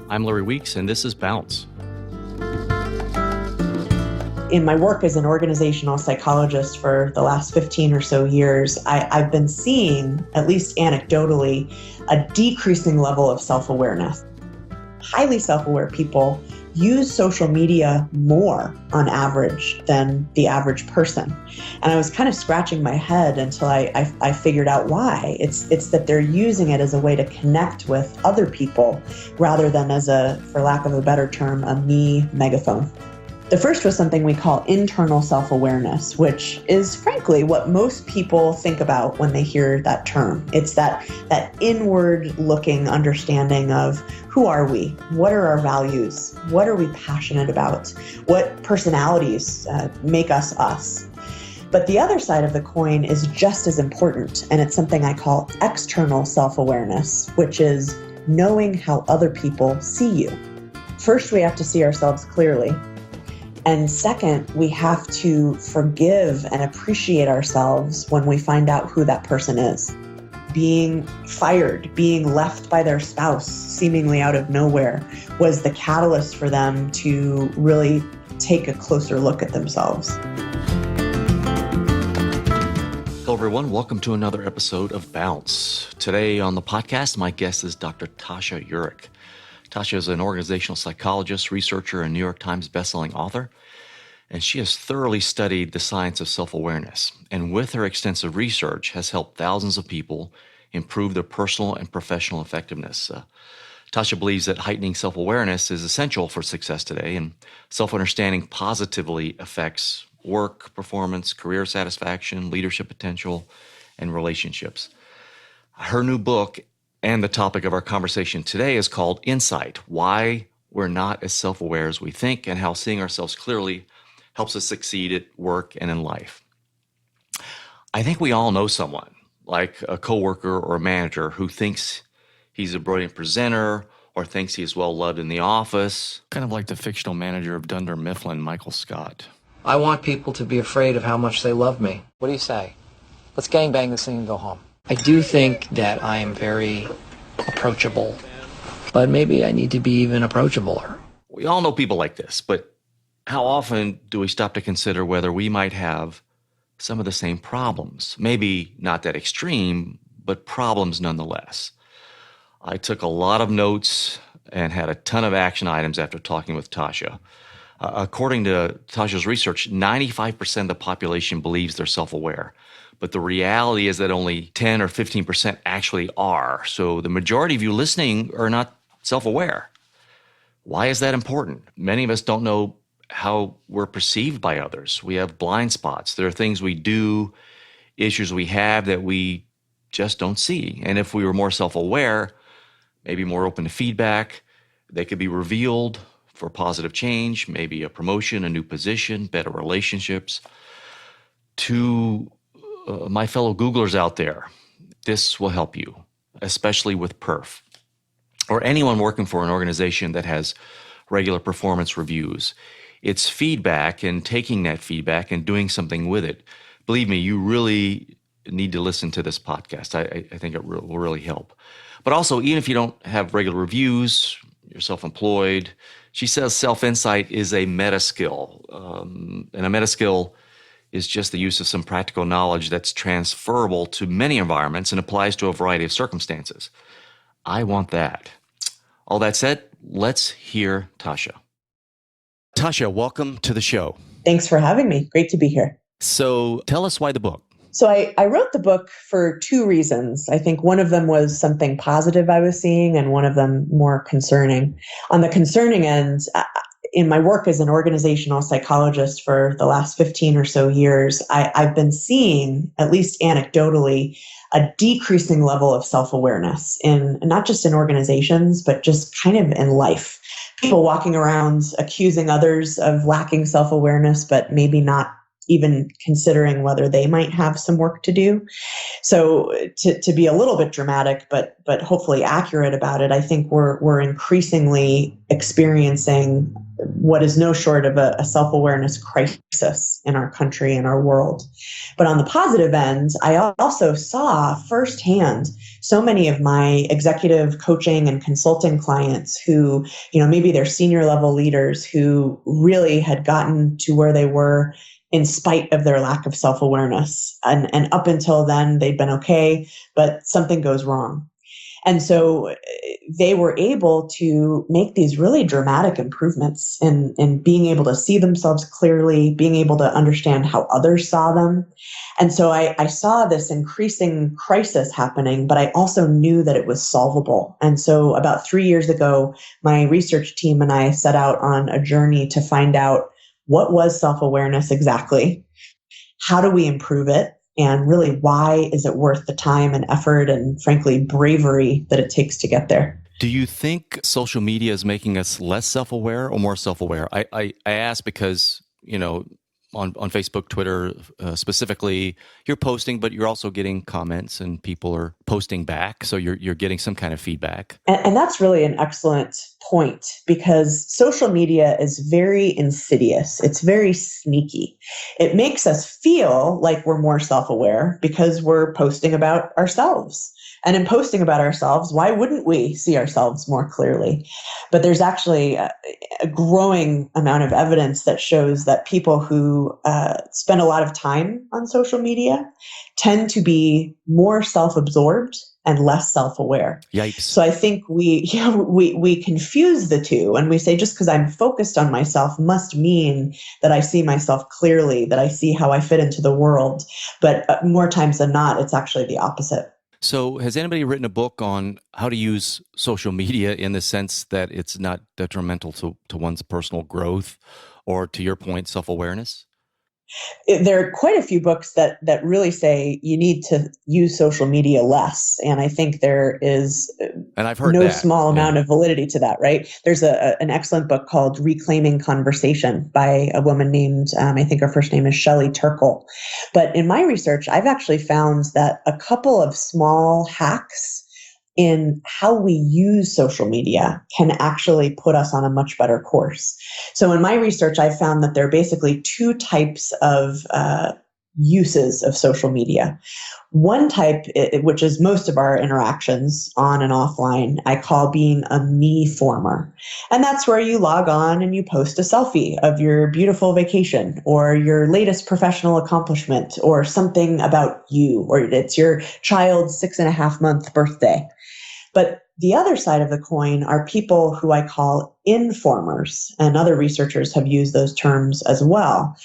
I'm Larry Weeks, and this is Bounce. In my work as an organizational psychologist for the last 15 or so years, I've been seeing, at least anecdotally, a decreasing level of self-awareness. Highly self-aware people use social media more on average than the average person. And I was kind of scratching my head until I figured out why. It's that they're using it as a way to connect with other people rather than as a, for lack of a better term, a me megaphone. The first was something we call internal self-awareness, which is frankly what most people think about when they hear that term. It's that inward-looking understanding of who are we? What are our values? What are we passionate about? What personalities make us us? But the other side of the coin is just as important, and it's something I call external self-awareness, which is knowing how other people see you. First, we have to see ourselves clearly. And second, we have to forgive and appreciate ourselves when we find out who that person is. Being fired, being left by their spouse, seemingly out of nowhere, was the catalyst for them to really take a closer look at themselves. Hello, everyone. Welcome to another episode of Bounce. Today on the podcast, my guest is Dr. Tasha Eurich. Tasha is an organizational psychologist, researcher, and New York Times bestselling author, and she has thoroughly studied the science of self-awareness, and with her extensive research has helped thousands of people improve their personal and professional effectiveness. Tasha believes that heightening self-awareness is essential for success today, and self-understanding positively affects work, performance, career satisfaction, leadership potential, and relationships. Her new book and the topic of our conversation today is called Insight: Why We're Not as Self-Aware as We Think, and How Seeing Ourselves Clearly Helps Us Succeed at Work and in Life. I think we all know someone, like a coworker or a manager, who thinks he's a brilliant presenter or thinks he is well loved in the office. Kind of like the fictional manager of Dunder Mifflin, Michael Scott. I want people to be afraid of how much they love me. What do you say? Let's gangbang this thing and go home. I do think that I am very approachable, but maybe I need to be even approachabler. We all know people like this, but how often do we stop to consider whether we might have some of the same problems? Maybe not that extreme, but problems nonetheless. I took a lot of notes and had a ton of action items after talking with Tasha. According to Tasha's research, 95% of the population believes they're self-aware. But the reality is that only 10 or 15% actually are. So the majority of you listening are not self-aware. Why is that important? Many of us don't know how we're perceived by others. We have blind spots. There are things we do, issues we have that we just don't see. And if we were more self-aware, maybe more open to feedback, they could be revealed for positive change, maybe a promotion, a new position, better relationships. To my fellow Googlers out there, this will help you, especially with perf, or anyone working for an organization that has regular performance reviews. It's feedback, and taking that feedback and doing something with it. Believe me, you really need to listen to this podcast. I think it will really help. But also, even if you don't have regular reviews, you're self-employed, she says self-insight is a meta skill. And a meta skill is just the use of some practical knowledge that's transferable to many environments and applies to a variety of circumstances. I want that. All that said, let's hear Tasha. Tasha, welcome to the show. Thanks for having me. Great to be here. So tell us why the book. So I wrote the book for two reasons. I think one of them was something positive I was seeing, and one of them more concerning. On the concerning end, in my work as an organizational psychologist for the last 15 or so years, I've been seeing, at least anecdotally, a decreasing level of self-awareness in not just in organizations, but just kind of in life. People walking around accusing others of lacking self-awareness, but maybe not even considering whether they might have some work to do. So to be a little bit dramatic, but hopefully accurate about it, I think we're increasingly experiencing what is no short of a self-awareness crisis in our country and our world. But on the positive end, I also saw firsthand so many of my executive coaching and consulting clients who, maybe they're senior level leaders who really had gotten to where they were in spite of their lack of self-awareness. And up until then, they'd been okay, but something goes wrong. And so they were able to make these really dramatic improvements in being able to see themselves clearly, being able to understand how others saw them. And so I saw this increasing crisis happening, but I also knew that it was solvable. And so about 3 years ago, my research team and I set out on a journey to find out what was self-awareness exactly, how do we improve it, and really, why is it worth the time and effort and, frankly, bravery that it takes to get there? Do you think social media is making us less self-aware or more self-aware? I ask because, on Facebook, Twitter specifically, you're posting, but you're also getting comments and people are posting back. So you're getting some kind of feedback. And that's really an excellent point, because social media is very insidious. It's very sneaky. It makes us feel like we're more self-aware because we're posting about ourselves. And in posting about ourselves, why wouldn't we see ourselves more clearly? But there's actually a growing amount of evidence that shows that people who spend a lot of time on social media tend to be more self-absorbed and less self-aware. Yikes. So I think we confuse the two, and we say just because I'm focused on myself must mean that I see myself clearly, that I see how I fit into the world. But more times than not, it's actually the opposite. So has anybody written a book on how to use social media in the sense that it's not detrimental to one's personal growth or, to your point, self-awareness? There are quite a few books that really say you need to use social media less. And I think there is and I've heard no that. small amount of validity to that, right? There's an excellent book called Reclaiming Conversation by a woman named, I think her first name is Shelley Turkle. But in my research, I've actually found that a couple of small hacks in how we use social media can actually put us on a much better course. So in my research, I found that there are basically two types of uses of social media. One type, which is most of our interactions on and offline, I call being a me former. And that's where you log on and you post a selfie of your beautiful vacation or your latest professional accomplishment or something about you, or it's your child's 6.5-month birthday. But the other side of the coin are people who I call informers, and other researchers have used those terms as well,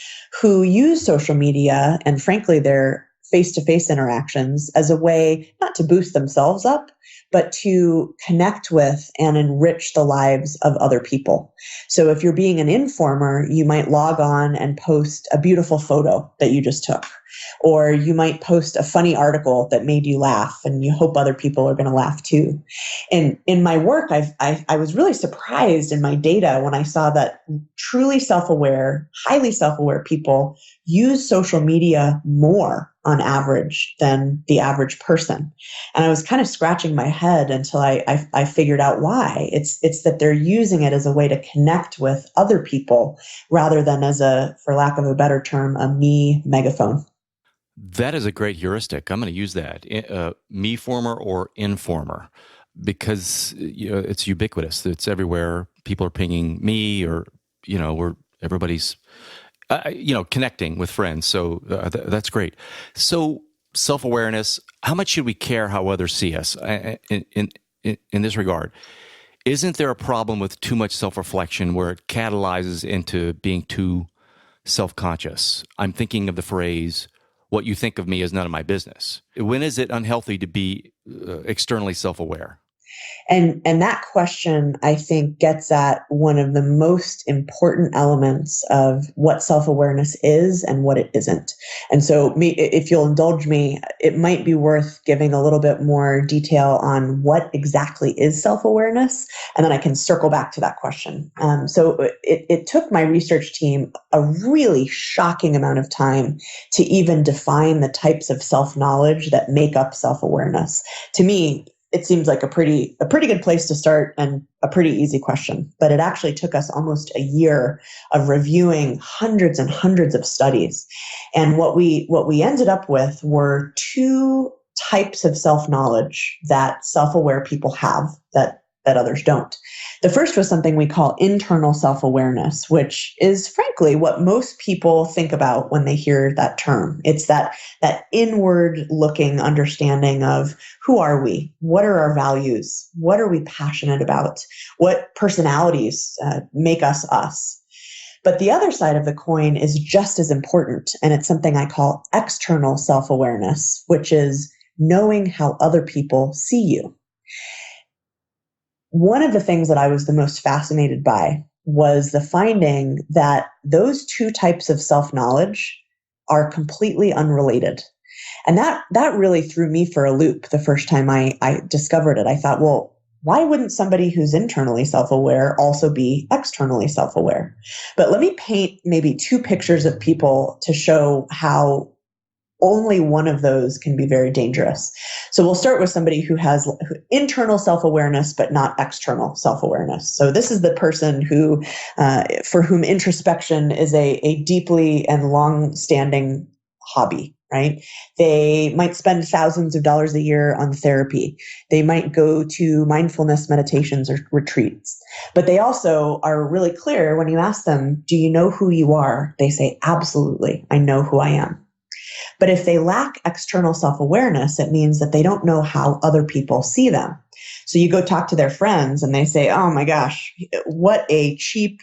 who use social media and, frankly, their face-to-face interactions as a way not to boost themselves up, but to connect with and enrich the lives of other people. So if you're being an informer, you might log on and post a beautiful photo that you just took. Or you might post a funny article that made you laugh and you hope other people are going to laugh too. And in my work, I was really surprised in my data when I saw that truly self-aware, highly self-aware people use social media more on average than the average person. And I was kind of scratching my head until I figured out why. It's that they're using it as a way to connect with other people rather than as a, for lack of a better term, a me megaphone. That is a great heuristic. I'm going to use that. Me former or informer, because it's ubiquitous. It's everywhere. People are pinging me, or everybody's connecting with friends. So that's great. So self-awareness. How much should we care how others see us in this regard? Isn't there a problem with too much self-reflection where it catalyzes into being too self-conscious? I'm thinking of the phrase, "What you think of me is none of my business." When is it unhealthy to be externally self-aware? And that question, I think, gets at one of the most important elements of what self-awareness is and what it isn't. And so if you'll indulge me, it might be worth giving a little bit more detail on what exactly is self-awareness, and then I can circle back to that question. So it took my research team a really shocking amount of time to even define the types of self-knowledge that make up self-awareness. To me, it seems like a pretty good place to start and a pretty easy question. But it actually took us almost a year of reviewing hundreds and hundreds of studies. And what we ended up with were two types of self-knowledge that self-aware people have that others don't. The first was something we call internal self-awareness, which is frankly what most people think about when they hear that term. It's that inward looking understanding of who are we? What are our values? What are we passionate about? What personalities make us us? But the other side of the coin is just as important, and it's something I call external self-awareness, which is knowing how other people see you. One of the things that I was the most fascinated by was the finding that those two types of self-knowledge are completely unrelated. And that really threw me for a loop the first time I discovered it. I thought, well, why wouldn't somebody who's internally self-aware also be externally self-aware? But let me paint maybe two pictures of people to show how only one of those can be very dangerous. So we'll start with somebody who has internal self-awareness, but not external self-awareness. So this is the person who, for whom introspection is a deeply and long-standing hobby, right? They might spend thousands of dollars a year on therapy. They might go to mindfulness meditations or retreats, but they also are really clear when you ask them, do you know who you are? They say, absolutely, I know who I am. But if they lack external self-awareness, it means that they don't know how other people see them. So you go talk to their friends and they say, oh my gosh, what a cheap,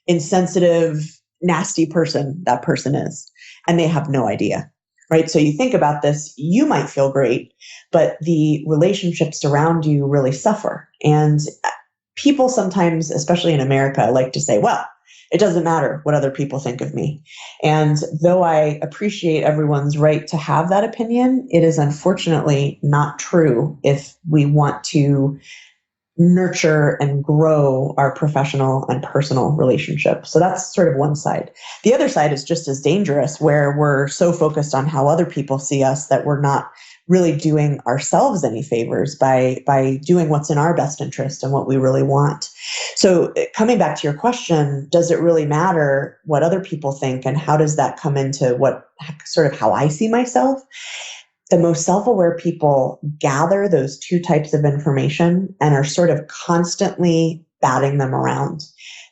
insensitive, nasty person that person is. And they have no idea, right? So you think about this, you might feel great, but the relationships around you really suffer. And people sometimes, especially in America, like to say, well, it doesn't matter what other people think of me. And though I appreciate everyone's right to have that opinion, it is unfortunately not true if we want to nurture and grow our professional and personal relationships. So that's sort of one side. The other side is just as dangerous, where we're so focused on how other people see us that we're not really doing ourselves any favors by doing what's in our best interest and what we really want. So coming back to your question, does it really matter what other people think, and how does that come into what sort of how I see myself? The most self-aware people gather those two types of information and are sort of constantly batting them around.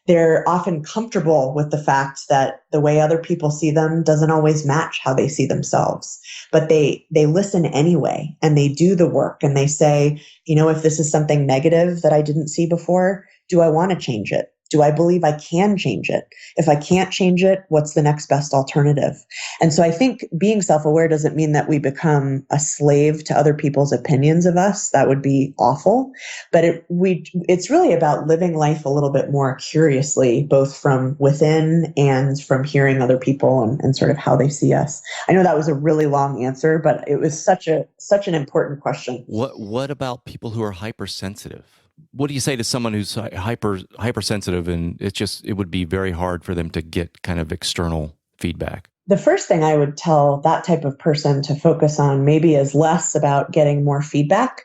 They're often comfortable with the fact that the way other people see them doesn't always match how they see themselves. But they listen anyway, and they do the work, and they say, you know, if this is something negative that I didn't see before, do I want to change it? Do I believe I can change it? If I can't change it, what's the next best alternative? And so I think being self-aware doesn't mean that we become a slave to other people's opinions of us. That would be awful. But it's really about living life a little bit more curiously, both from within and from hearing other people and sort of how they see us. I know that was a really long answer, but it was such an important question. What about people who are hypersensitive? What do you say to someone who's hypersensitive, and it would be very hard for them to get kind of external feedback? The first thing I would tell that type of person to focus on maybe is less about getting more feedback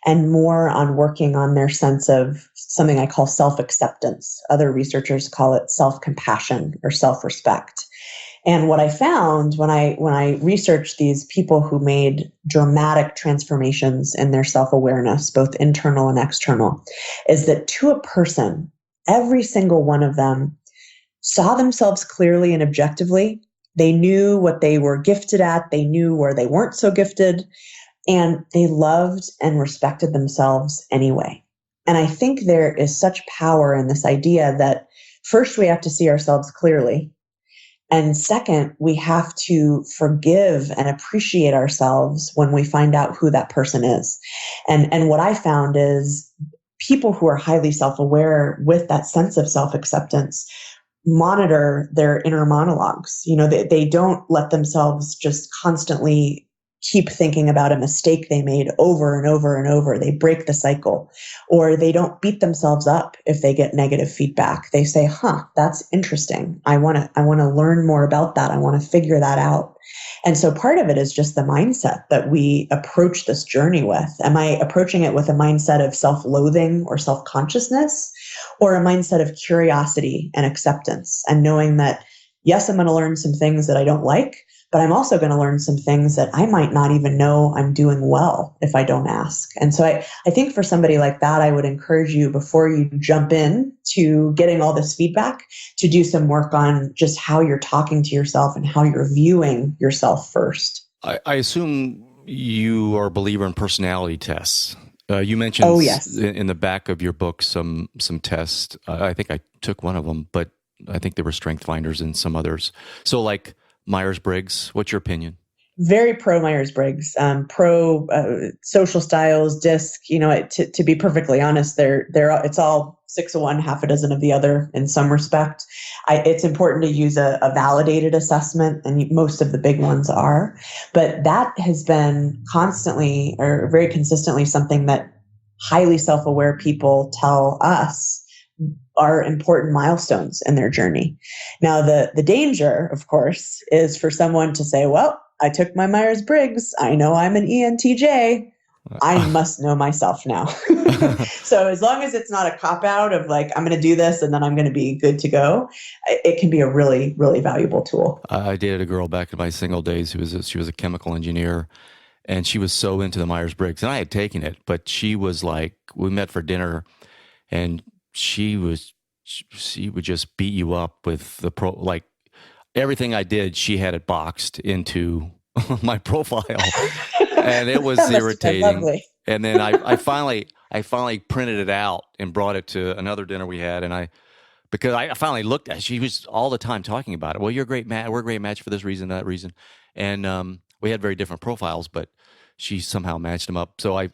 and more on working on their sense of something I call self-acceptance. Other researchers call it self-compassion or self-respect. And what I found when I researched these people who made dramatic transformations in their self-awareness, both internal and external, is that to a person, every single one of them saw themselves clearly and objectively. They knew what they were gifted at. They knew where they weren't so gifted. And they loved and respected themselves anyway. And I think there is such power in this idea that first we have to see ourselves clearly. And second, we have to forgive and appreciate ourselves when we find out who that person is. And what I found is people who are highly self-aware with that sense of self-acceptance monitor their inner monologues. They don't let themselves just constantly keep thinking about a mistake they made over and over and over. They break the cycle, or they don't beat themselves up if they get negative feedback. They say, that's interesting. I want to learn more about that. I want to figure that out. And so part of it is just the mindset that we approach this journey with. Am I approaching it with a mindset of self-loathing or self-consciousness, or a mindset of curiosity and acceptance and knowing that, yes, I'm going to learn some things that I don't like, but I'm also going to learn some things that I might not even know I'm doing well if I don't ask. And so I think for somebody like that, I would encourage you, before you jump in to getting all this feedback, to do some work on just how you're talking to yourself and how you're viewing yourself first. I assume you are a believer in personality tests. You mentioned Oh, yes. in the back of your book some tests. I think I took one of them, but I think there were strength finders and some others. So like Myers-Briggs, what's your opinion? Very pro Myers-Briggs, pro social styles, DISC. To be perfectly honest, it's all 6 of one, half a dozen of the other in some respect. It's important to use a validated assessment, and most of the big ones are. But that has been constantly, or very consistently, something that highly self-aware people tell us are important milestones in their journey. Now, the danger, of course, is for someone to say, well, I took my Myers-Briggs. I know I'm an ENTJ. I must know myself now. So as long as it's not a cop-out of like, I'm going to do this and then I'm going to be good to go, it can be a really, really valuable tool. I dated a girl back in my single days she was a chemical engineer, and she was so into the Myers-Briggs, and I had taken it, but she was like, we met for dinner, and she would just beat you up with like everything I did. She had it boxed into my profile, and it was irritating. And then I finally printed it out and brought it to another dinner we had, because I finally looked at it. She was all the time talking about it. Well, you're a great match. We're a great match for this reason, that reason, and we had very different profiles, but she somehow matched them up. So I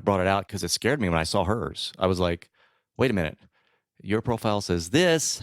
brought it out because it scared me when I saw hers. I was like, wait a minute. Your profile says this.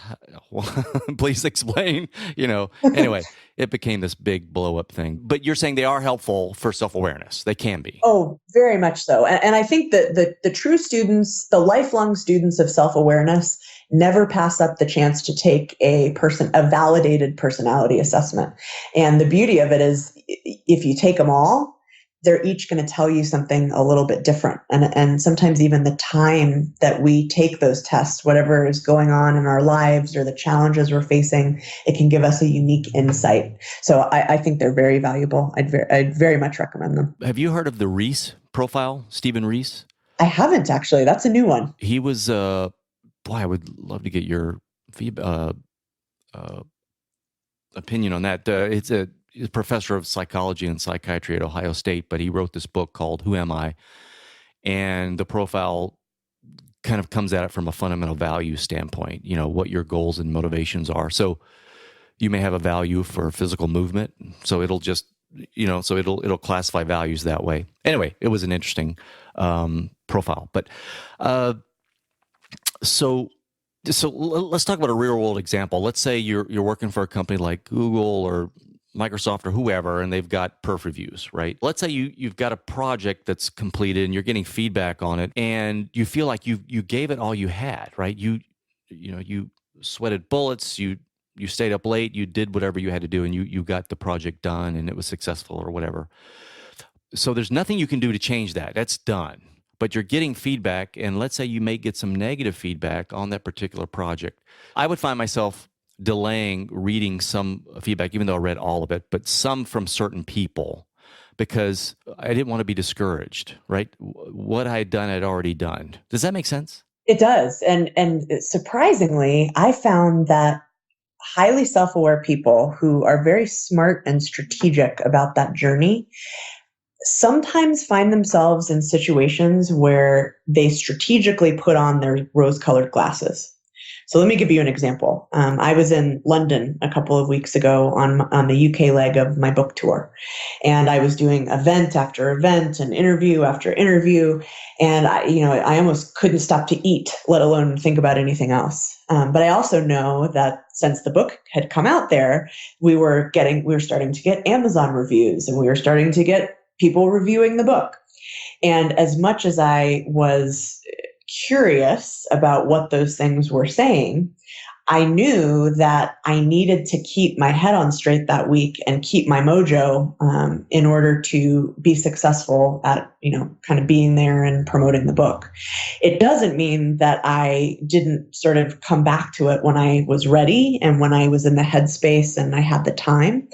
Please explain. Anyway, it became this big blow up thing. But you're saying they are helpful for self-awareness. They can be. Oh, very much so. And I think that the true students, the lifelong students of self-awareness, never pass up the chance to take a validated personality assessment. And the beauty of it is, if you take them all, they're each going to tell you something a little bit different. And sometimes even the time that we take those tests, whatever is going on in our lives or the challenges we're facing, it can give us a unique insight. So I think they're very valuable. I'd very much recommend them. Have you heard of the Reese profile, Stephen Reese? I haven't, actually. That's a new one. He was, I would love to get your opinion on that. He's a professor of psychology and psychiatry at Ohio State, but he wrote this book called Who Am I? And the profile kind of comes at it from a fundamental value standpoint, what your goals and motivations are. So you may have a value for physical movement, so it'll just, it'll classify values that way. Anyway, it was an interesting profile. But so let's talk about a real world example. Let's say you're working for a company like Google or Microsoft or whoever, and they've got perf reviews, right? Let's say you've got a project that's completed and you're getting feedback on it, and you feel like you gave it all you had, right? You sweated bullets, you stayed up late, you did whatever you had to do, and you got the project done, and it was successful or whatever. So there's nothing you can do to change that. That's done. But you're getting feedback, and let's say you may get some negative feedback on that particular project. I would find myself delaying reading some feedback, even though I read all of it, but some from certain people, because I didn't want to be discouraged, right? What I had done, I'd already done. Does that make sense? It does. And surprisingly, I found that highly self-aware people who are very smart and strategic about that journey sometimes find themselves in situations where they strategically put on their rose-colored glasses. So let me give you an example. I was in London a couple of weeks ago on the UK leg of my book tour, and I was doing event after event and interview after interview, and I almost couldn't stop to eat, let alone think about anything else. But I also know that since the book had come out there, we were starting to get Amazon reviews, and we were starting to get people reviewing the book. And as much as I was curious about what those things were saying, I knew that I needed to keep my head on straight that week and keep my mojo in order to be successful at, kind of being there and promoting the book. It doesn't mean that I didn't sort of come back to it when I was ready and when I was in the headspace and I had the time.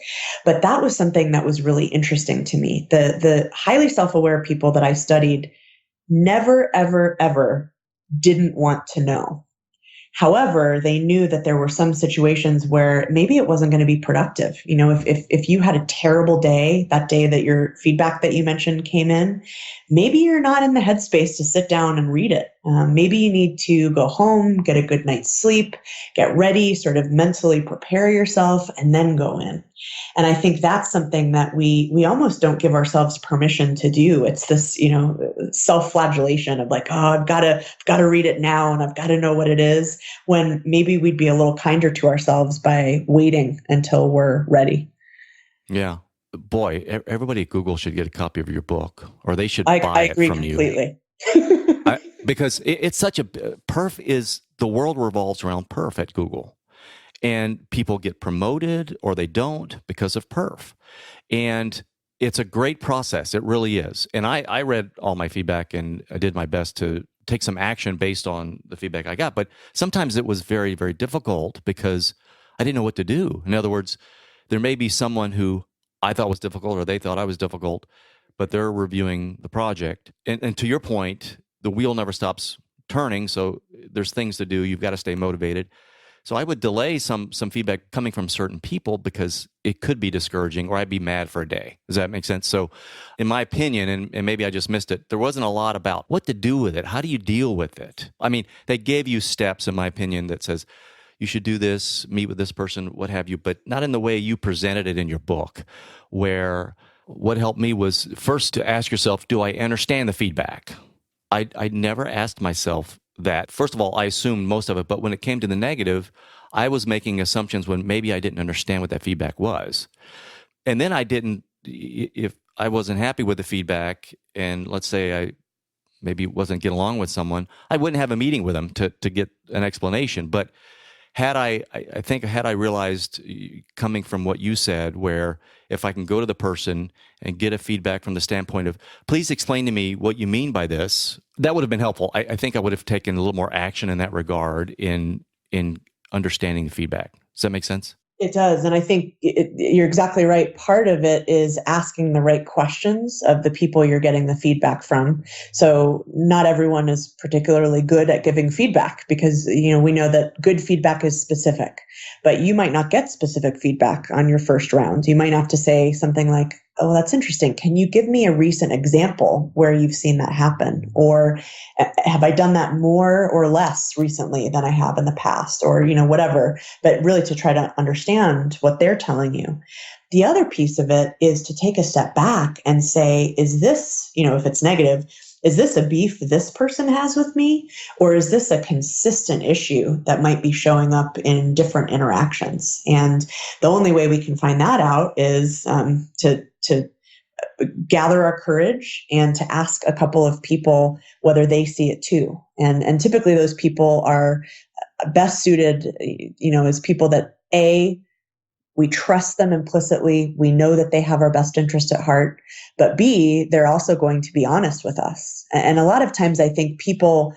But that was something that was really interesting to me. The highly self-aware people that I studied never, ever, ever didn't want to know. However, they knew that there were some situations where maybe it wasn't going to be productive. If you had a terrible day, that day that your feedback that you mentioned came in, maybe you're not in the headspace to sit down and read it. Maybe you need to go home, get a good night's sleep, get ready, sort of mentally prepare yourself, and then go in. And I think that's something that we almost don't give ourselves permission to do. It's this, self-flagellation of like, oh, I've got to read it now and I've got to know what it is, when maybe we'd be a little kinder to ourselves by waiting until we're ready. Yeah. Boy, everybody at Google should get a copy of your book, or they should buy it from you. I agree completely. Because it's such a the world revolves around perf at Google. And people get promoted or they don't because of perf. And it's a great process. It really is. And I read all my feedback and I did my best to take some action based on the feedback I got. But sometimes it was very, very difficult because I didn't know what to do. In other words, there may be someone who I thought was difficult or they thought I was difficult, but they're reviewing the project. And to your point, the wheel never stops turning. So there's things to do. You've got to stay motivated. So I would delay some feedback coming from certain people because it could be discouraging or I'd be mad for a day. Does that make sense? So in my opinion, and maybe I just missed it, there wasn't a lot about what to do with it. How do you deal with it? I mean, they gave you steps, in my opinion, that says you should do this, meet with this person, what have you, but not in the way you presented it in your book, where what helped me was first to ask yourself, do I understand the feedback? I never asked myself that. First of all, I assumed most of it, but when it came to the negative, I was making assumptions when maybe I didn't understand what that feedback was. And then if I wasn't happy with the feedback, and let's say I maybe wasn't getting along with someone, I wouldn't have a meeting with them to get an explanation. But had I realized, coming from what you said, where if I can go to the person and get a feedback from the standpoint of, please explain to me what you mean by this, that would have been helpful. I think I would have taken a little more action in that regard in understanding the feedback. Does that make sense? It does. And I think you're exactly right. Part of it is asking the right questions of the people you're getting the feedback from. So not everyone is particularly good at giving feedback because, we know that good feedback is specific, but you might not get specific feedback on your first round. You might have to say something like, oh, that's interesting. Can you give me a recent example where you've seen that happen? Or have I done that more or less recently than I have in the past? Or, whatever, but really to try to understand what they're telling you. The other piece of it is to take a step back and say, is this, if it's negative, is this a beef this person has with me? Or is this a consistent issue that might be showing up in different interactions? And the only way we can find that out is to gather our courage and to ask a couple of people whether they see it too. And typically those people are best suited, as people that we trust them implicitly. We know that they have our best interest at heart, but B, they're also going to be honest with us. And a lot of times I think people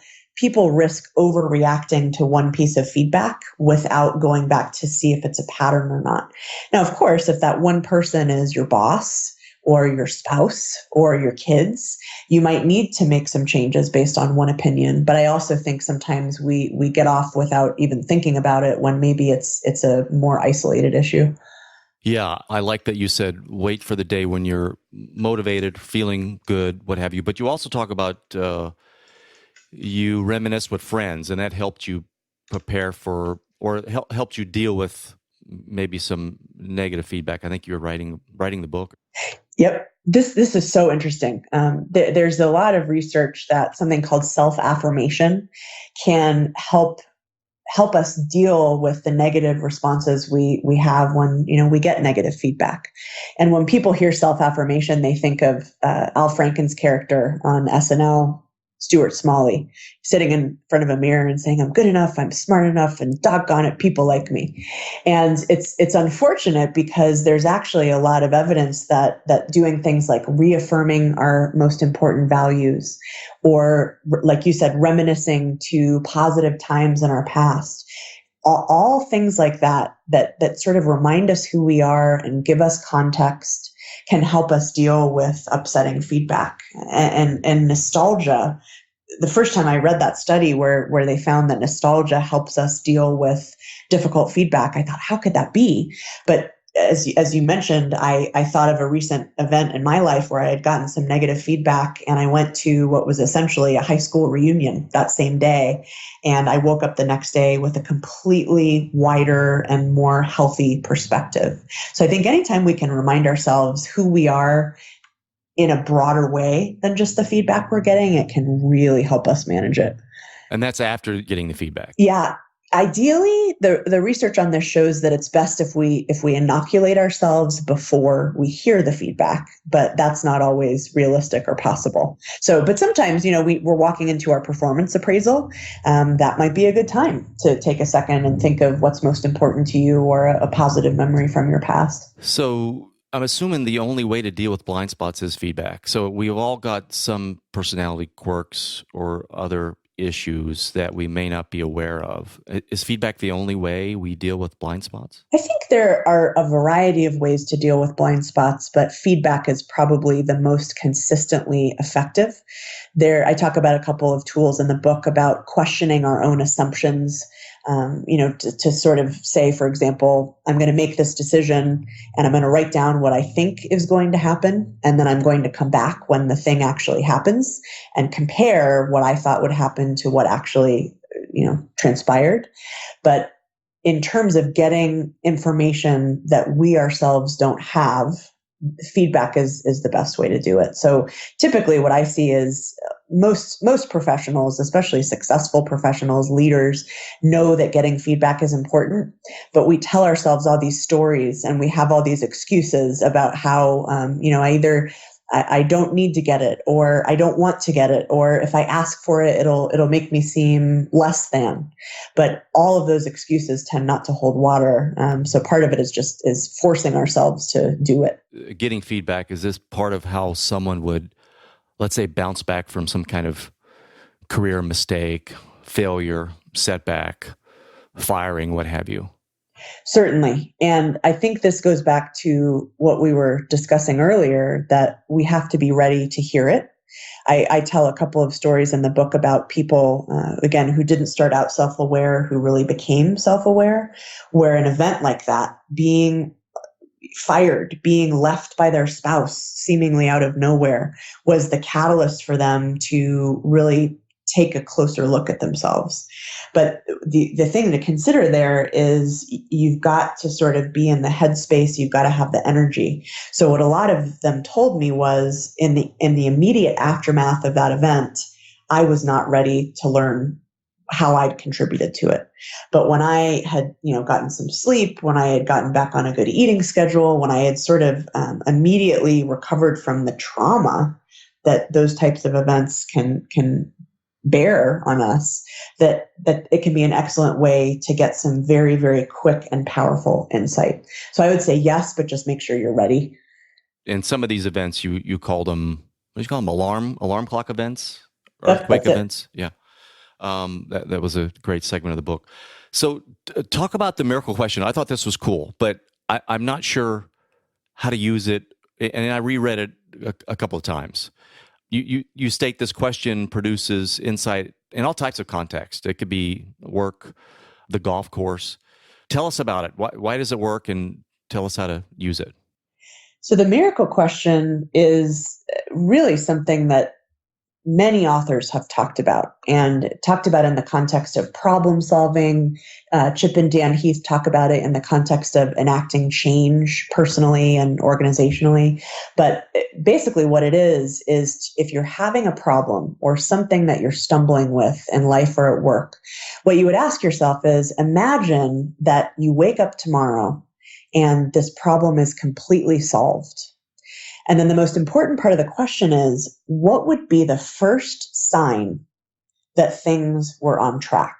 risk overreacting to one piece of feedback without going back to see if it's a pattern or not. Now, of course, if that one person is your boss or your spouse or your kids, you might need to make some changes based on one opinion. But I also think sometimes we get off without even thinking about it when maybe it's a more isolated issue. Yeah, I like that you said wait for the day when you're motivated, feeling good, what have you. But you also talk about you reminisce with friends, and that helped you prepare for or helped you deal with maybe some negative feedback? I think you were writing the book. Yep. This is so interesting. There's a lot of research that something called self-affirmation can help us deal with the negative responses we have when we get negative feedback. And when people hear self-affirmation, they think of Al Franken's character on SNL, Stuart Smalley, sitting in front of a mirror and saying, "I'm good enough, I'm smart enough, and doggone it, people like me." And it's unfortunate because there's actually a lot of evidence that doing things like reaffirming our most important values, or like you said, reminiscing to positive times in our past, all things like that sort of remind us who we are and give us context, can help us deal with upsetting feedback. And nostalgia, the first time I read that study where they found that nostalgia helps us deal with difficult feedback, I thought, how could that be? But as you mentioned, I thought of a recent event in my life where I had gotten some negative feedback, and I went to what was essentially a high school reunion that same day. And I woke up the next day with a completely wider and more healthy perspective. So I think anytime we can remind ourselves who we are in a broader way than just the feedback we're getting, it can really help us manage it. And that's after getting the feedback. Yeah. Ideally, the research on this shows that it's best if we inoculate ourselves before we hear the feedback, but that's not always realistic or possible. So, but sometimes, we're walking into our performance appraisal. That might be a good time to take a second and think of what's most important to you, or a positive memory from your past. So I'm assuming the only way to deal with blind spots is feedback. So we've all got some personality quirks or other issues that we may not be aware of. Is feedback the only way we deal with blind spots? I think there are a variety of ways to deal with blind spots, but feedback is probably the most consistently effective. I talk about a couple of tools in the book about questioning our own assumptions. To sort of say, for example, I'm going to make this decision and I'm going to write down what I think is going to happen. And then I'm going to come back when the thing actually happens and compare what I thought would happen to what actually, transpired. But in terms of getting information that we ourselves don't have, feedback is the best way to do it. So typically what I see is most professionals, especially successful professionals, leaders, know that getting feedback is important, but we tell ourselves all these stories and we have all these excuses about how, I don't need to get it, or I don't want to get it, or if I ask for it, it'll make me seem less than. But all of those excuses tend not to hold water. So part of it is forcing ourselves to do it. Getting feedback, is this part of how someone would, let's say, bounce back from some kind of career mistake, failure, setback, firing, what have you? Certainly. And I think this goes back to what we were discussing earlier, that we have to be ready to hear it. I tell a couple of stories in the book about people, again, who didn't start out self-aware, who really became self-aware, where an event like that, being fired, being left by their spouse seemingly out of nowhere, was the catalyst for them to really take a closer look at themselves. But the thing to consider there is you've got to sort of be in the headspace. You've got to have the energy. So what a lot of them told me was in the immediate aftermath of that event, I was not ready to learn how I'd contributed to it. But when I had, gotten some sleep, when I had gotten back on a good eating schedule, when I had sort of immediately recovered from the trauma that those types of events can bear on us, that it can be an excellent way to get some very, very quick and powerful insight. So I would say yes, but just make sure you're ready. And some of these events, you call them, what do you call them? Alarm clock events, earthquake events. Yeah. That was a great segment of the book. So talk about the miracle question. I thought this was cool, but I'm not sure how to use it. And I reread it a couple of times. You state this question produces insight in all types of context. It could be work, the golf course. Tell us about it. Why does it work, and tell us how to use it? So the miracle question is really something that many authors have talked about, and talked about in the context of problem solving. Chip and Dan Heath talk about it in the context of enacting change personally and organizationally. But basically what it is if you're having a problem or something that you're stumbling with in life or at work, what you would ask yourself is, imagine that you wake up tomorrow and this problem is completely solved. And then the most important part of the question is, what would be the first sign that things were on track?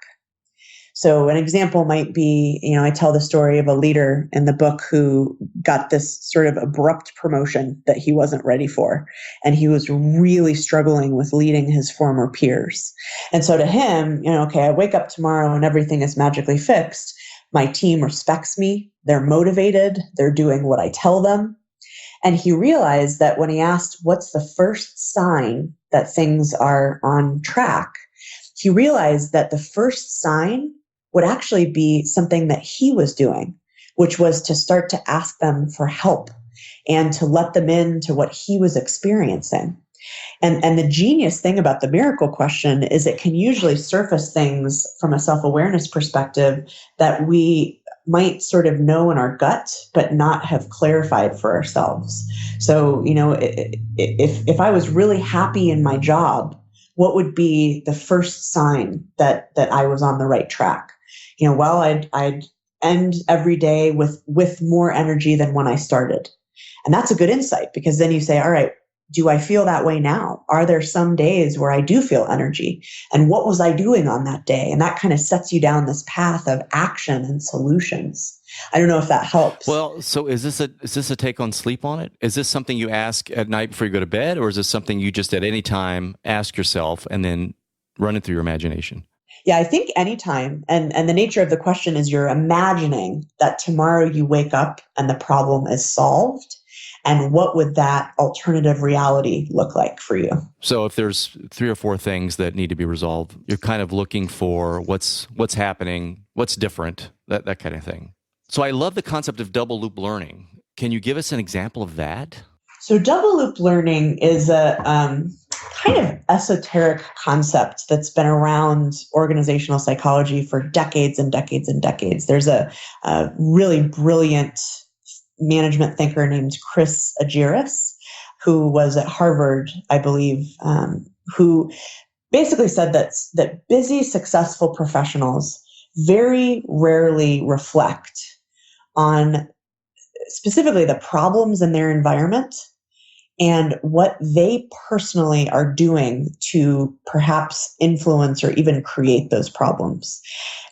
So an example might be, I tell the story of a leader in the book who got this sort of abrupt promotion that he wasn't ready for. And he was really struggling with leading his former peers. And so to him, okay, I wake up tomorrow and everything is magically fixed. My team respects me. They're motivated. They're doing what I tell them. And he realized that when he asked, what's the first sign that things are on track, he realized that the first sign would actually be something that he was doing, which was to start to ask them for help and to let them into what he was experiencing. And the genius thing about the miracle question is it can usually surface things from a self-awareness perspective that we might sort of know in our gut, but not have clarified for ourselves. So, if I was really happy in my job, what would be the first sign that I was on the right track? I'd end every day with more energy than when I started. And that's a good insight, because then you say, all right, do I feel that way now? Are there some days where I do feel energy? And what was I doing on that day? And that kind of sets you down this path of action and solutions. I don't know if that helps. Well, so is this a take on sleep on it? Is this something you ask at night before you go to bed, or is this something you just at any time ask yourself and then run it through your imagination? Yeah, I think anytime. And the nature of the question is you're imagining that tomorrow you wake up and the problem is solved. And what would that alternative reality look like for you? So if there's 3 or 4 things that need to be resolved, you're kind of looking for what's happening, what's different, that kind of thing. So I love the concept of double loop learning. Can you give us an example of that? So double loop learning is a kind of esoteric concept that's been around organizational psychology for decades and decades and decades. There's a really brilliant management thinker named Chris Agiris, who was at Harvard, I believe, who basically said that busy, successful professionals very rarely reflect on specifically the problems in their environment and what they personally are doing to perhaps influence or even create those problems.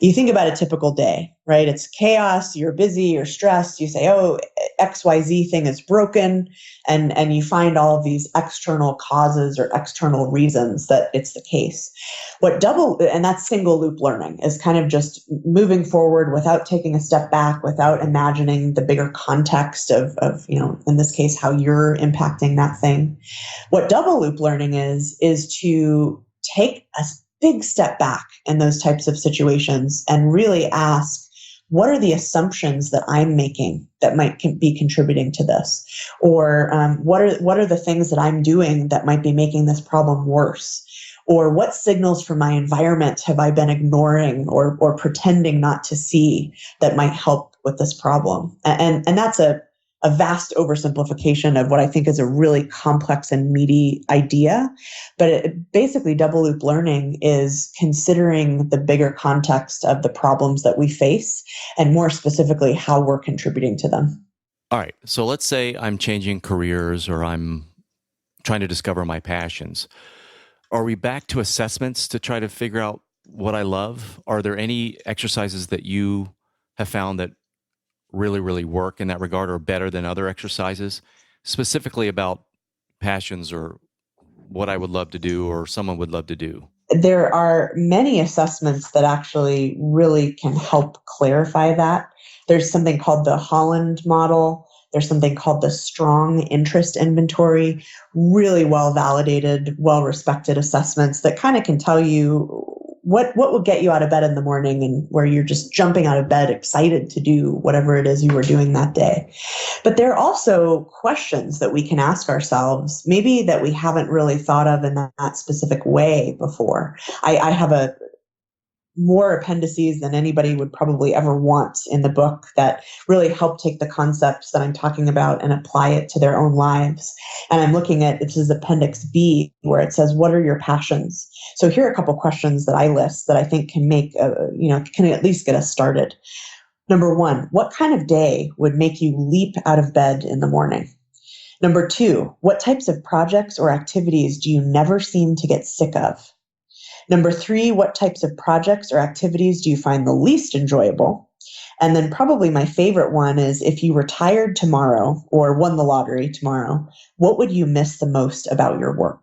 You think about a typical day, right? It's chaos, you're busy, you're stressed, you say, oh, XYZ thing is broken, and you find all of these external causes or external reasons that it's the case. And that's single loop learning, is kind of just moving forward without taking a step back, without imagining the bigger context of in this case, how you're impacting that thing. What double loop learning is to take a big step back in those types of situations and really ask, what are the assumptions that I'm making that might be contributing to this? Or what are the things that I'm doing that might be making this problem worse? Or what signals from my environment have I been ignoring or pretending not to see that might help with this problem? And that's a vast oversimplification of what I think is a really complex and meaty idea. But basically, double loop learning is considering the bigger context of the problems that we face, and more specifically, how we're contributing to them. All right. So let's say I'm changing careers, or I'm trying to discover my passions. Are we back to assessments to try to figure out what I love? Are there any exercises that you have found that really, really work in that regard, or better than other exercises, specifically about passions or what I would love to do or someone would love to do? There are many assessments that actually really can help clarify that. There's something called the Holland model. There's something called the Strong Interest Inventory, really well-validated, well-respected assessments that kind of can tell you what will get you out of bed in the morning and where you're just jumping out of bed excited to do whatever it is you were doing that day. But there are also questions that we can ask ourselves, maybe that we haven't really thought of in that specific way before. I have more appendices than anybody would probably ever want in the book that really help take the concepts that I'm talking about and apply it to their own lives. And I'm looking at, this is Appendix B, where it says, what are your passions? So here are a couple questions that I list that I think can can at least get us started. Number 1, what kind of day would make you leap out of bed in the morning? Number 2, what types of projects or activities do you never seem to get sick of? Number 3, what types of projects or activities do you find the least enjoyable? And then probably my favorite one is, if you retired tomorrow or won the lottery tomorrow, what would you miss the most about your work?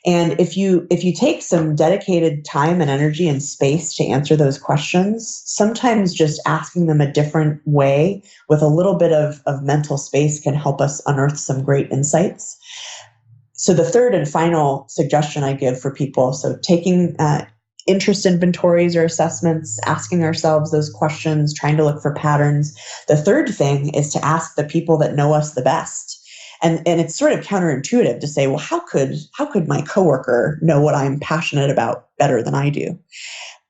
And if you take some dedicated time and energy and space to answer those questions, sometimes just asking them a different way with a little bit of mental space can help us unearth some great insights. So the third and final suggestion I give for people, so taking interest inventories or assessments, asking ourselves those questions, trying to look for patterns. The third thing is to ask the people that know us the best. And it's sort of counterintuitive to say, well, how could my coworker know what I'm passionate about better than I do?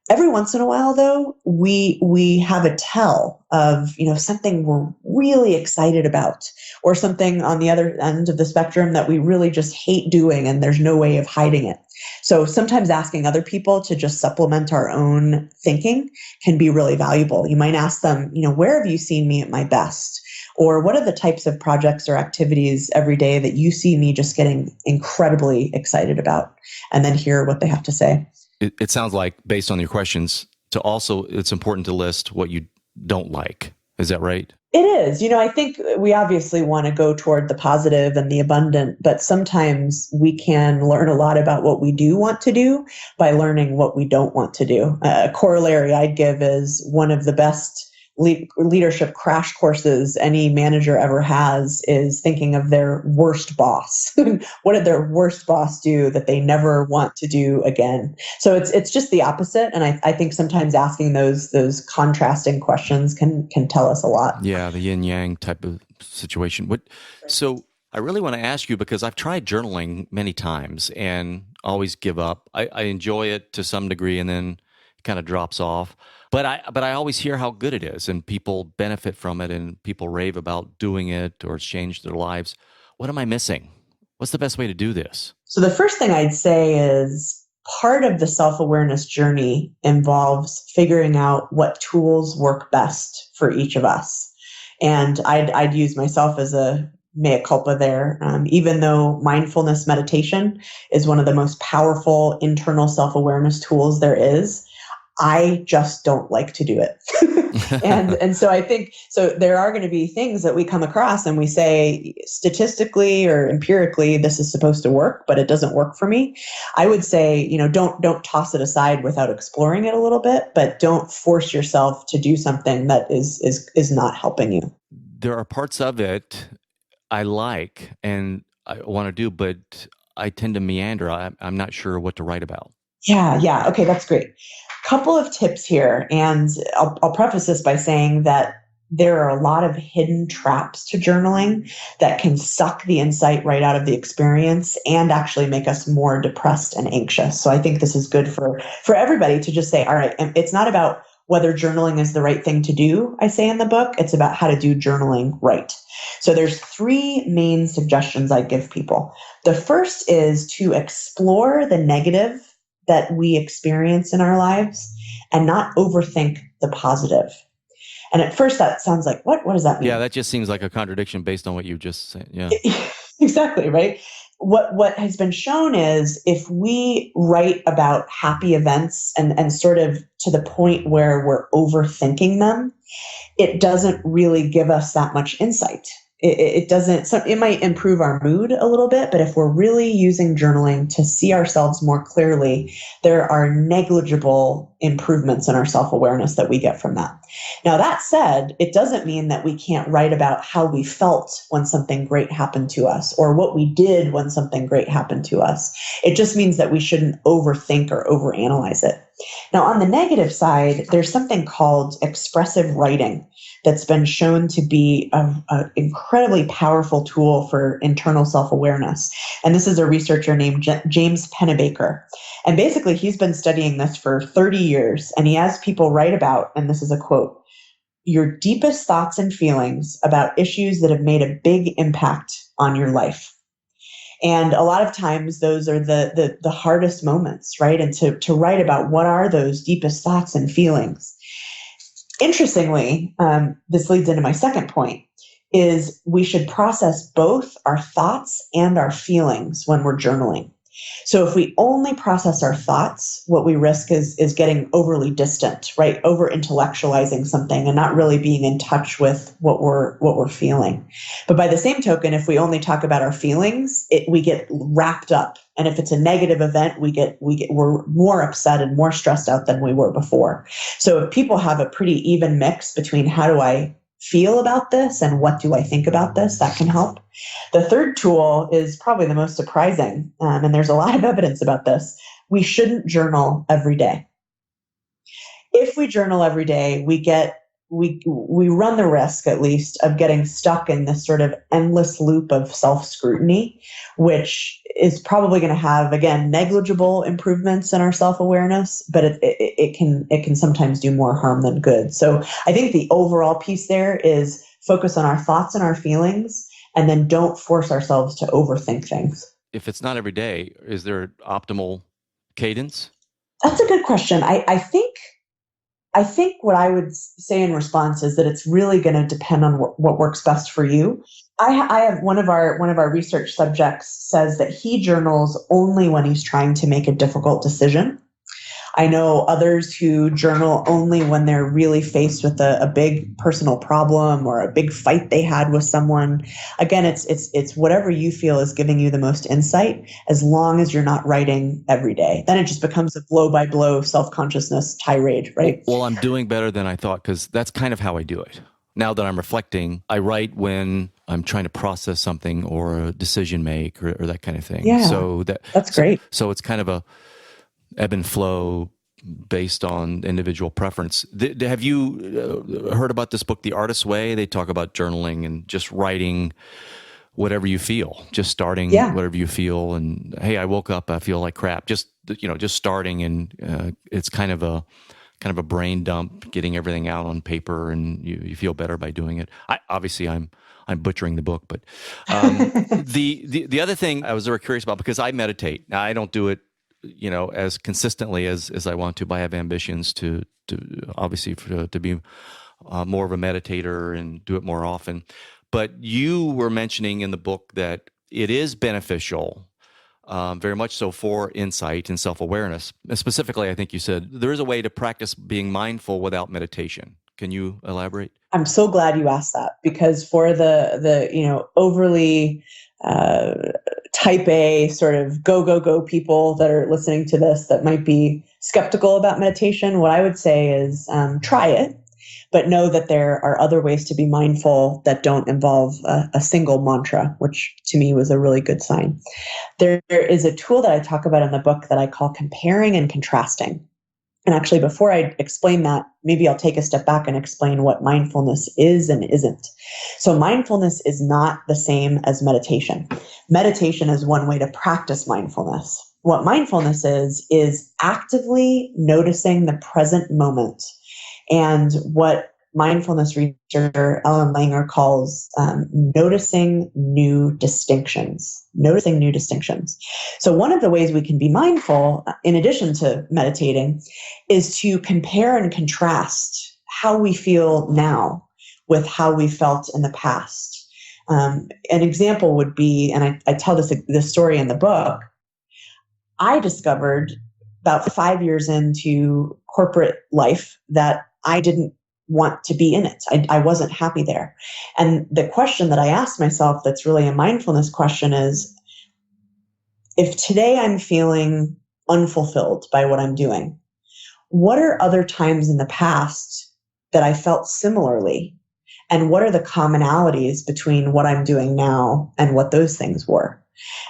Every once in a while, though, we have a tell of, something we're really excited about, or something on the other end of the spectrum that we really just hate doing and there's no way of hiding it. So sometimes asking other people to just supplement our own thinking can be really valuable. You might ask them, where have you seen me at my best? Or what are the types of projects or activities every day that you see me just getting incredibly excited about? And then hear what they have to say. It sounds like, based on your questions, it's important to list what you don't like. Is that right? It is. I think we obviously want to go toward the positive and the abundant, but sometimes we can learn a lot about what we do want to do by learning what we don't want to do. A corollary I'd give is, one of the best leadership crash courses any manager ever has is thinking of their worst boss. What did their worst boss do that they never want to do again? So it's just the opposite. And I think sometimes asking those contrasting questions can tell us a lot. Yeah, the yin yang type of situation. So I really want to ask you, because I've tried journaling many times and always give up. I enjoy it to some degree, and then it kind of drops off. But I always hear how good it is, and people benefit from it, and people rave about doing it, or it's changed their lives. What am I missing? What's the best way to do this? So the first thing I'd say is, part of the self-awareness journey involves figuring out what tools work best for each of us. And I'd use myself as a mea culpa there. Even though mindfulness meditation is one of the most powerful internal self-awareness tools there is, I just don't like to do it. and so I think, so there are going to be things that we come across and we say, statistically or empirically, this is supposed to work, but it doesn't work for me. I would say, don't toss it aside without exploring it a little bit, but don't force yourself to do something that is not helping you. There are parts of it I like and I want to do, but I tend to meander. I'm not sure what to write about. Yeah. Okay, that's great. Couple of tips here, and I'll preface this by saying that there are a lot of hidden traps to journaling that can suck the insight right out of the experience and actually make us more depressed and anxious. So I think this is good for everybody to just say, all right, it's not about whether journaling is the right thing to do, I say in the book. It's about how to do journaling right. So there's 3 main suggestions I give people. The first is to explore the negative that we experience in our lives and not overthink the positive. And at first that sounds like, what does that mean? Yeah, that just seems like a contradiction based on what you just said. Yeah. Exactly, right? What has been shown is, if we write about happy events and sort of to the point where we're overthinking them, it doesn't really give us that much insight. It doesn't, so it might improve our mood a little bit, but if we're really using journaling to see ourselves more clearly, there are negligible improvements in our self-awareness that we get from that. Now, that said, it doesn't mean that we can't write about how we felt when something great happened to us or what we did when something great happened to us. It just means that we shouldn't overthink or overanalyze it. Now, on the negative side, there's something called expressive writing that's been shown to be an incredibly powerful tool for internal self-awareness. And this is a researcher named James Pennebaker. And basically, he's been studying this for 30 years. And he has people write about, and this is a quote, your deepest thoughts and feelings about issues that have made a big impact on your life. And a lot of times those are the hardest moments, right? And to write about what are those deepest thoughts and feelings. Interestingly, this leads into my second point, is we should process both our thoughts and our feelings when we're journaling. So if we only process our thoughts, what we risk is getting overly distant, right? Over intellectualizing something and not really being in touch with what we're feeling. But by the same token, if we only talk about our feelings, we get wrapped up. And if it's a negative event, we're more upset and more stressed out than we were before. So if people have a pretty even mix between how do I feel about this and what do I think about this, that can help. The third tool is probably the most surprising, and there's a lot of evidence about this. We shouldn't journal every day. If we journal every day, we run the risk, at least, of getting stuck in this sort of endless loop of self-scrutiny, which is probably going to have, again, negligible improvements in our self-awareness, but it can sometimes do more harm than good. So I think the overall piece there is focus on our thoughts and our feelings, and then don't force ourselves to overthink things. If it's not every day, is there optimal cadence? That's a good question. I think what I would say in response is that it's really going to depend on what works best for you. I have one of our research subjects says that he journals only when he's trying to make a difficult decision. I know others who journal only when they're really faced with a big personal problem or a big fight they had with someone. Again, it's whatever you feel is giving you the most insight, as long as you're not writing every day. Then it just becomes a blow-by-blow self-consciousness tirade, right? Well, I'm doing better than I thought, because that's kind of how I do it. Now that I'm reflecting, I write when I'm trying to process something or a decision make or that kind of thing. Yeah, so that's great. So it's kind of a ebb and flow based on individual preference. Have you heard about this book, The Artist's Way? They talk about journaling and just writing whatever you feel, just starting whatever you feel. And hey, I woke up, I feel like crap. Just starting, and it's kind of a brain dump, getting everything out on paper, and you feel better by doing it. I'm butchering the book, but the other thing I was very curious about, because I meditate. Now, I don't do it as consistently as I want to, but I have ambitions to obviously to be more of a meditator and do it more often. But you were mentioning in the book that it is beneficial, very much so, for insight and self-awareness. Specifically, I think you said there is a way to practice being mindful without meditation. Can you elaborate? I'm so glad you asked that, because for the overly type A sort of go people that are listening to this that might be skeptical about meditation, what I would say is try it, but know that there are other ways to be mindful that don't involve a single mantra, which to me was a really good sign. There is a tool that I talk about in the book that I call comparing and contrasting. And actually, before I explain that, maybe I'll take a step back and explain what mindfulness is and isn't. So mindfulness is not the same as meditation. Meditation is one way to practice mindfulness. What mindfulness is actively noticing the present moment. And what mindfulness researcher Ellen Langer calls noticing new distinctions. Noticing new distinctions. So one of the ways we can be mindful, in addition to meditating, is to compare and contrast how we feel now with how we felt in the past. An example would be, and I tell this story in the book, I discovered about 5 years into corporate life that I didn't want to be in it. I wasn't happy there. And the question that I asked myself that's really a mindfulness question is, if today I'm feeling unfulfilled by what I'm doing, what are other times in the past that I felt similarly? And what are the commonalities between what I'm doing now and what those things were?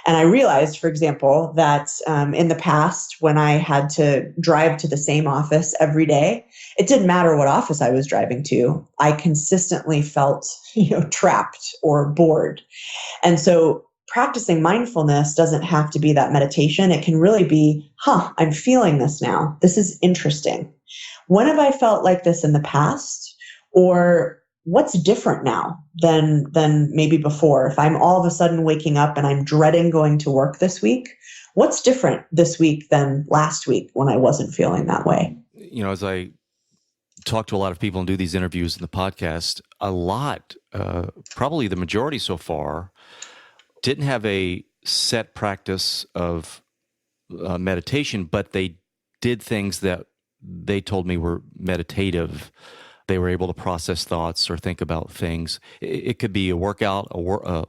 And I realized, for example, that in the past, when I had to drive to the same office every day, it didn't matter what office I was driving to. I consistently felt, trapped or bored. And so practicing mindfulness doesn't have to be that meditation. It can really be, I'm feeling this now. This is interesting. When have I felt like this in the past? Or what's different now than maybe before? If I'm all of a sudden waking up and I'm dreading going to work this week, what's different this week than last week when I wasn't feeling that way? As I talk to a lot of people and do these interviews in the podcast, a lot, probably the majority so far, didn't have a set practice of meditation, but they did things that they told me were meditative. They were able to process thoughts or think about things. It could be a workout,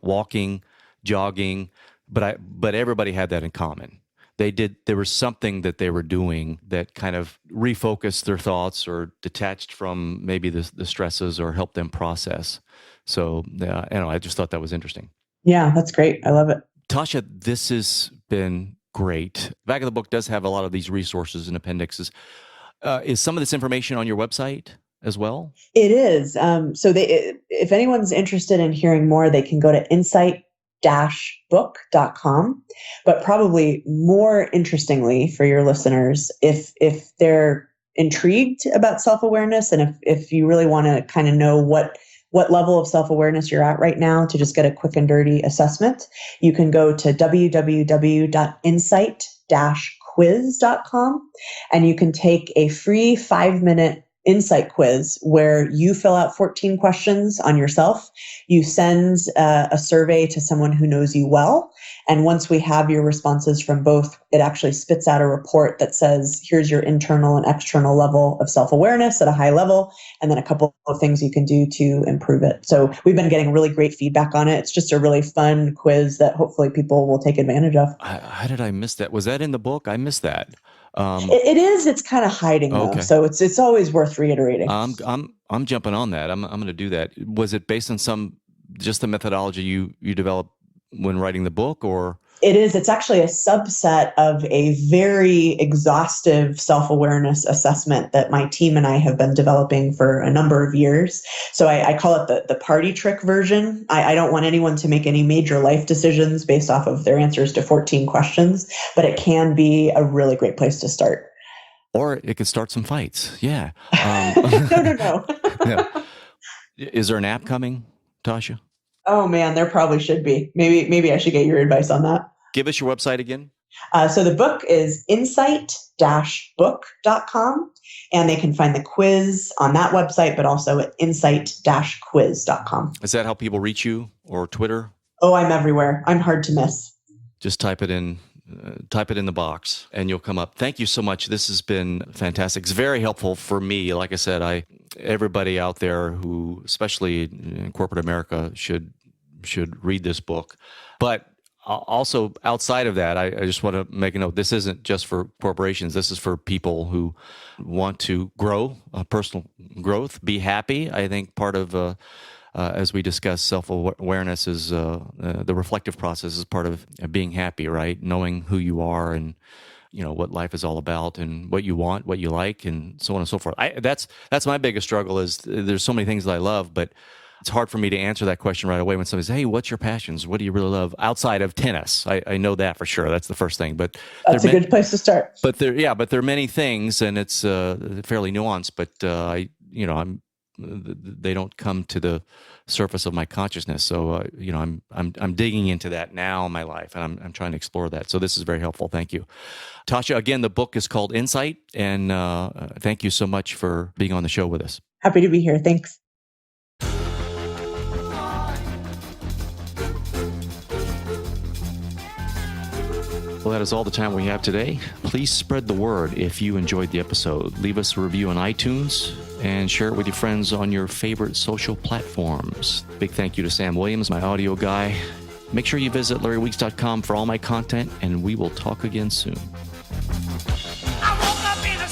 walking, jogging, but everybody had that in common. There was something that they were doing that kind of refocused their thoughts or detached from maybe the stresses or helped them process. So, I just thought that was interesting. Yeah, that's great. I love it. Tasha, this has been great. Back of the book does have a lot of these resources and appendixes. Is some of this information on your website as well? It is. If anyone's interested in hearing more, they can go to insight-book.com. But probably more interestingly for your listeners, if they're intrigued about self-awareness, and if you really want to kind of know what level of self-awareness you're at right now to just get a quick and dirty assessment, you can go to www.insight-quiz.com, and you can take a free 5-minute insight quiz where you fill out 14 questions on yourself. You send a survey to someone who knows you well. And once we have your responses from both, it actually spits out a report that says, here's your internal and external level of self-awareness at a high level, and then a couple of things you can do to improve it. So we've been getting really great feedback on it. It's just a really fun quiz that hopefully people will take advantage of. How did I miss that? Was that in the book? I missed that. It is. It's kind of hiding though, so it's always worth reiterating. I'm jumping on that. I'm going to do that. Was it based on just the methodology you developed when writing the book, or? It is. It's actually a subset of a very exhaustive self-awareness assessment that my team and I have been developing for a number of years. So I call it the party trick version. I don't want anyone to make any major life decisions based off of their answers to 14 questions, but it can be a really great place to start. Or it could start some fights. Yeah. No. Yeah. Is there an app coming, Tasha? Oh man, there probably should be. Maybe I should get your advice on that. Give us your website again. So the book is insight-book.com, and they can find the quiz on that website, but also at insight-quiz.com. Is that how people reach you, or Twitter? Oh, I'm everywhere. I'm hard to miss. Just type it in the box and you'll come up. Thank you so much. This has been fantastic. It's very helpful for me. Like I said, everybody out there who, especially in corporate America, should read this book. But also outside of that, I just want to make a note. This isn't just for corporations. This is for people who want to grow, personal growth, be happy. I think part of as we discuss, self-awareness is the reflective process is part of being happy, right? Knowing who you are and what life is all about and what you want, what you like, and so on and so forth. That's my biggest struggle. Is there's so many things that I love, but it's hard for me to answer that question right away when somebody says, "Hey, what's your passions? What do you really love outside of tennis?" I know that for sure. That's the first thing. But that's a good place to start. But there are many things, and it's fairly nuanced. But they don't come to the surface of my consciousness. So I'm digging into that now in my life, and I'm trying to explore that. So this is very helpful. Thank you, Tasha. Again, the book is called Insight, and thank you so much for being on the show with us. Happy to be here. Thanks. Well, that is all the time we have today. Please spread the word if you enjoyed the episode. Leave us a review on iTunes and share it with your friends on your favorite social platforms. Big thank you to Sam Williams, my audio guy. Make sure you visit LarryWeeks.com for all my content, and we will talk again soon. I woke up in a